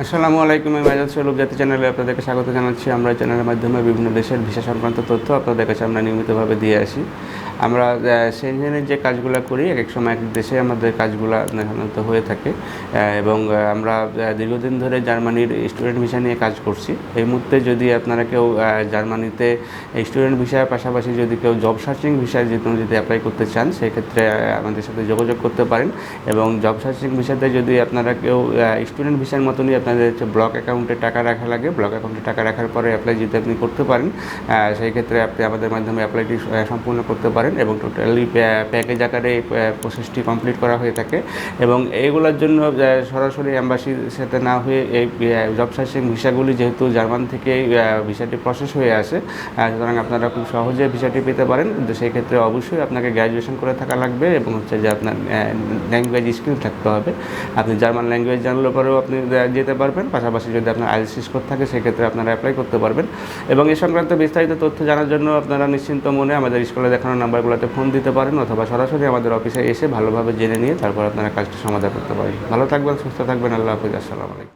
আসসালামু আলাইকুম। আমি মাইজাদ সোহেল জাতি চ্যানেলে আপনাদেরকে স্বাগত জানাচ্ছি। আমরা এই চ্যানেলের মাধ্যমে বিভিন্ন দেশের ভিসা সংক্রান্ত তথ্য আপনাদের কাছে আমরা নিয়মিতভাবে দিয়ে আসি। আমরা সেনজেনের যে কাজগুলো করি এক এক সময় এক দেশে আমাদের কাজগুলো সাধারণত হয়ে থাকে এবং আমরা দীর্ঘদিন ধরে জার্মানির স্টুডেন্ট ভিসা নিয়ে কাজ করছি। এই মুহূর্তে যদি আপনারা কেউ জার্মানিতে স্টুডেন্ট ভিসার পাশাপাশি যদি কেউ জব সার্চিং ভিসায় যদি অ্যাপ্লাই করতে চান, সেক্ষেত্রে আমাদের সাথে যোগাযোগ করতে পারেন। এবং জব সার্চিং ভিসাতে যদি আপনারা কেউ স্টুডেন্ট ভিসার মতনই আপনাদের ব্লক অ্যাকাউন্টে টাকা রাখা লাগে, ব্লক অ্যাকাউন্টে টাকা রাখার পরে অ্যাপ্লাই যদি আপনি করতে পারেন, সেই ক্ষেত্রে আপনি আমাদের মাধ্যমে অ্যাপ্লাইটি সম্পূর্ণ করতে পারেন এবং টোটালি প্যাকেজ আকারে এই প্রসেসটি কমপ্লিট করা হয়ে থাকে। এবং এইগুলোর জন্য সরাসরি অ্যাম্বাসির সাথে না হয়ে এই জব সার্চিং ভিসাগুলি যেহেতু জার্মান থেকে ভিসাটি প্রসেস হয়ে আসে, সুতরাং আপনারা খুব সহজে ভিসাটি পেতে পারেন। কিন্তু সেই ক্ষেত্রে অবশ্যই আপনাকে গ্র্যাজুয়েশন করে থাকা লাগবে এবং হচ্ছে যে আপনার ল্যাঙ্গুয়েজ স্কিল থাকতে হবে। আপনি জার্মান ল্যাঙ্গুয়েজ জানলে পরেও আপনি যেতে পারবেন। পাশাপাশি যদি আপনার আইএলটিএস স্কোর থাকে সেক্ষেত্রে আপনারা অ্যাপ্লাই করতে পারবেন। এবং এই সংক্রান্ত বিস্তারিত তথ্য জানার জন্য আপনারা নিশ্চিন্ত মনে আমাদের স্কুলে দেখানো নাম্বারগুলোতে ফোন দিতে পারেন অথবা সরাসরি আমাদের অফিসে এসে ভালোভাবে জেনে নিয়ে তারপর আপনারা কাজটি সমাধান করতে পারেন। ভালো থাকবেন, সুস্থ থাকবেন। আল্লাহ হাফিজ। আসসালামু আলাইকুম।